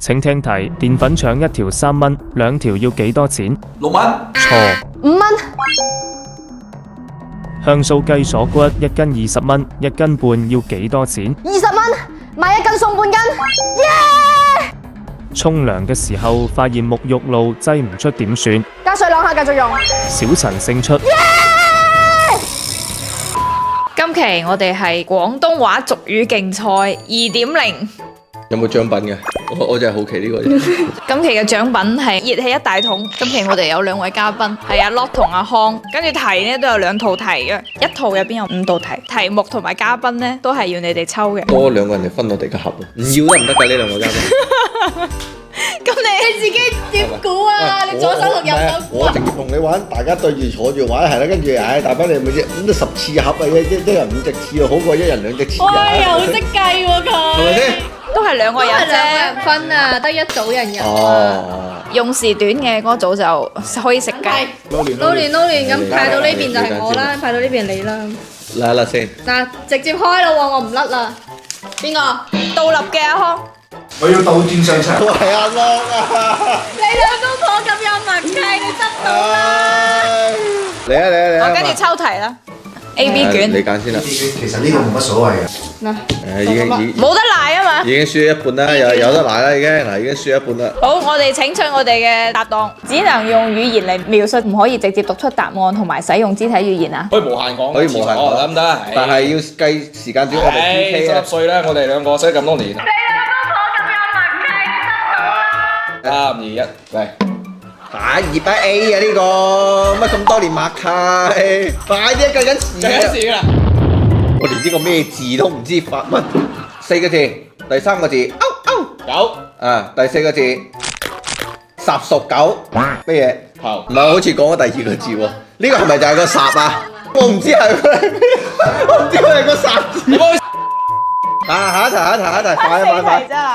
請聽題：澱粉腸一條3蚊，兩條要幾多錢6蚊。錯。5蚊。香酥雞鎖骨1斤20蚊，1斤半要幾多錢20蚊，買1斤送半斤。耶！沖涼嘅時候發現沐浴露擠唔出點算？加水啷下繼續用。小陳勝出。今期我哋係廣東話俗語競賽2.0。有冇獎品嘅？我真係好奇呢個嘢。今期嘅獎品係熱氣一大桶。今期我哋有2位嘉賓，係阿 Lot 同阿康。跟住題呢都有2套題嘅，一套入邊有5道題。題目同埋嘉賓呢都係要你哋抽嘅。多2個人嚟分我哋嘅盒，唔要得唔得㗎？呢2個嘉賓。咁你自己點估啊？你左手同右手估啊？我直接同你玩，大家對住坐住玩係啦，跟住大班你咪啫，咁都10次盒啊，一人5隻翅啊，好過1人2隻翅啊。哇，又識計喎佢。係咪先？都係2個人啫，分啊，得一組人有啊。哦。用時短嘅嗰組就可以食雞。撈亂咁派到呢邊就係我啦，派到呢邊你啦。嚟啦先。嗱，直接開啦喎，我唔甩啦。邊個？倒立嘅阿康。我要倒轉上場。係阿樂啊！你2公婆咁有默契，你執到啦。嚟啊！我跟住抽題啦。A B 卷。你揀先啦。其實呢個冇乜所謂嘅。嗱，已經冇得賴啊嘛。已經輸一半啦，有得賴啦已經，嗱已經輸一半啦。好，我哋請出我哋嘅搭檔，只能用語言嚟描述，唔可以直接讀出答案同埋使用肢體語言啊。可以無限講，可以無限講得唔得？但係要計時間短，我哋 PK 啊。 10歲啦，我哋2個識咁多年。你2公婆咁有默契， 3、2、1，嚟！2把 A 啊呢個，乜咁多年默契？快啲計緊時計緊時㗎啦。我連呢個咩字都唔知發乜，4個字，第3個字，九啊，第4個字，十屬狗，咩嘢？頭唔係，好似講咗第2個字喎。呢個係咪就係個霎啊？我唔知係咩，我唔知係個霎字。下一題，快！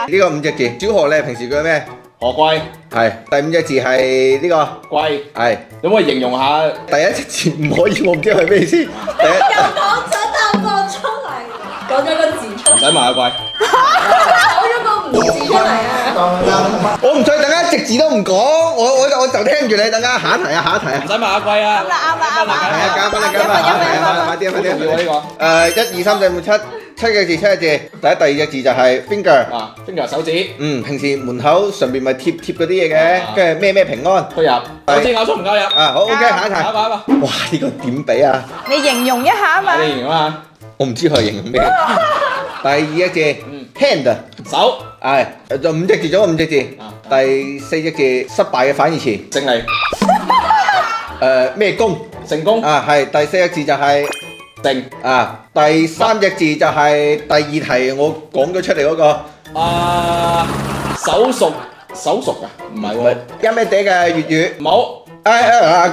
呢個5隻字，小何你平時叫咩？何貴係第5隻字係呢個貴，係你可以形容下第1隻字唔可以，我唔知係咩意思。第一又講咗答案出嚟，講咗個字出嚟，唔使問阿貴。講咗個唔字出嚟啊！我唔再等間一隻字都唔講，我就聽住你，等間下一題啊！唔使問阿貴啊。啱啦。係啊，加分啦！快啲！呢個。 1、2、3、4、5、7個字，第2隻字就係 finger。啊，finger 手指。平時門口上邊咪貼嗰啲嘢嘅，跟住咩平安。推入。手指咬出唔夠入。啊，好 OK，下一題。下一個。哇，呢個點比啊？你形容一下啊嘛。你形容下。我唔知佢形容咩。第2隻字 hand，手。係就5隻字，總共5隻字。第4隻字失敗嘅反義詞。勝利。咩功？成功。啊，係第4隻字就係定。啊，第3隻字就係第2題我講咗出嚟嗰個。手熟啊？唔係喎。一咩嗲嘅粵語。冇。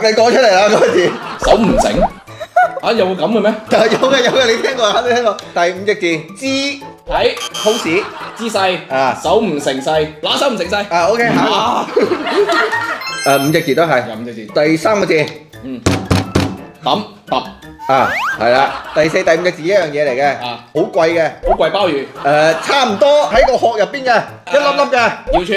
你講出嚟啦嗰個字。手唔整。啊，有冇咁嘅咩？有嘅，你聽過，肯定聽過。第5隻字姿睇 pose 姿勢。啊，手唔成勢，拿手唔成勢。啊 OK，下5隻字都係。有5隻字。第3個字揼啊，係啦。第4、第5隻字一樣嘢嚟嘅，啊，好貴嘅。好貴鮑魚。差唔多喺個殼入邊嘅，一粒粒嘅。瑤柱。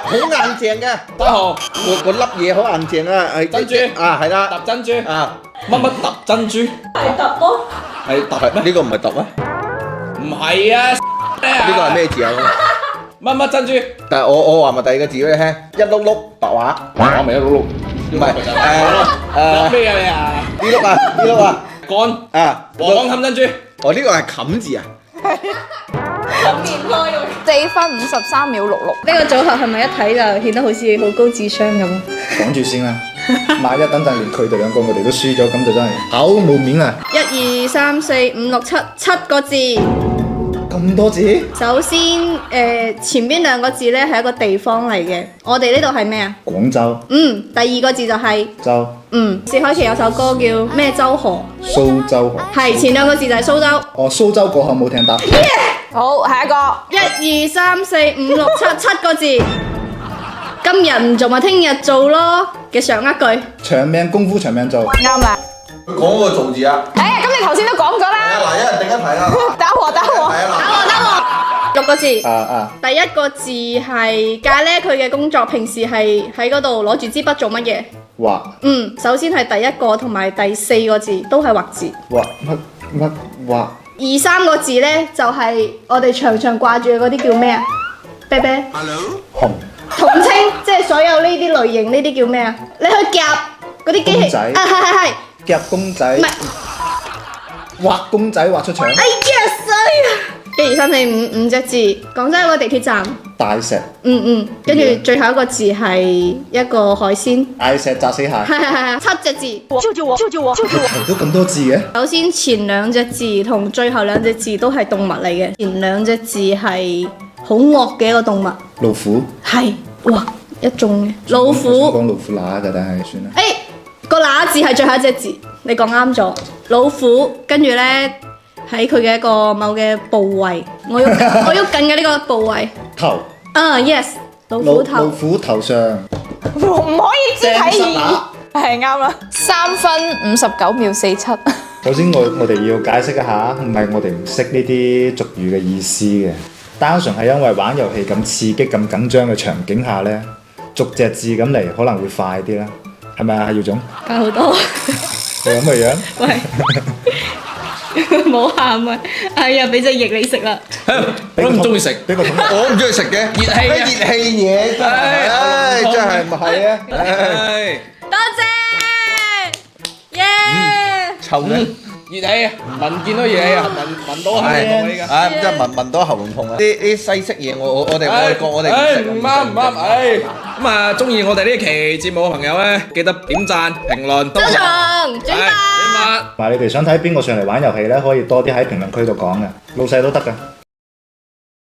好硬淨嘅。生蠔。個粒嘢好硬淨啊，係珍珠。啊，係啦。揼珍珠。啊，乜揼珍珠？係揼咯。係揼咩？呢個唔係揼啊？唔係啊！呢個係咩字啊？乜珍珠？但係我話埋第2個字俾你聽，一碌碌白話。我咪一碌碌。唔係咩啊你啊？呢碌啊，乾啊，黃冚珍珠。哦呢個係冚字啊。4分53秒66。呢個組合係咪一睇就顯得好似好高智商咁？講住先啦，萬一等陣連佢哋2個我哋都輸咗，咁就真係好冇面啦。 1、2、3、4、5、6、7個字。咁多字？首先，前邊2個字咧係一個地方嚟嘅，我哋呢度係咩啊？廣州。第2個字就係州。薛凱琪有首歌叫咩州河？蘇州河。係前2個字就係蘇州。哦，蘇州過後冇聽答。好，下一個。 1、2、3、4、5、6、7個字。今日唔做咪聽日做咯嘅上一句。長命功夫長命做。啱啦。佢講嗰個造字啊。咁你頭先都講咗啦。嗱，一人定一題啦。打和。係啊，嗱。6個字。啊，第一個字係咖喱，佢嘅工作平時係喺嗰度攞住支筆做乜嘢？畫首先係第一個同埋第4個字都係畫字。畫乜畫2、3個字呢，就係、我哋長長掛住嘅嗰啲叫咩啊？啤啤。紅統稱即係所有呢啲類型，呢啲叫咩啊？你去夾嗰啲機器公仔啊，係。夾公仔唔係，畫公仔畫出腸。哎呀衰！1、2、3、4、5，5隻字。廣州有個地鐵站。大石跟住最後一個字係一個海鮮。大石砸死蟹。係7隻字。提到咁多字嘅？首先前2隻字同最後2隻字都係動物嚟嘅。前2隻字係好惡嘅一個動物。老虎。係，哇，一中嘅老我想虎。講老虎乸㗎，但係算啦。個乸字係最後一隻字，你講啱咗。老虎，跟住呢，喺佢嘅一個某嘅部位，我喐緊嘅呢個部位。頭。yes， 老虎頭。老虎頭上。唔可以肢體語正實言，係啱啦。3分59秒47。首先我哋要解釋一下，唔係我哋唔識呢啲俗語嘅意思嘅，單純係因為玩遊戲咁刺激、咁緊張嘅場景下呢，逐隻字咁嚟可能會快啲啦，係咪啊，耀總？快好多。你咁嘅樣？喂，冇喊啊！哎呀，俾隻翼你食啦。我都唔中意食，俾個桶。我唔中意食嘅，熱氣嘅熱氣嘢真係，唉，真係唔係啊，唉，多謝，耶！臭嘅。熱氣啊！聞見到熱氣啊！聞到係講你㗎。唉，真係聞到喉嚨痛啊！啲西式嘢，我哋外國我哋唔食。唔啱，唉，咁啊，中意我哋呢期節目嘅朋友咧，記得點讚、評論、收藏、轉發。同埋你哋想睇邊個上嚟玩遊戲呢？可以多啲喺評論區度講嘅，老細都得㗎。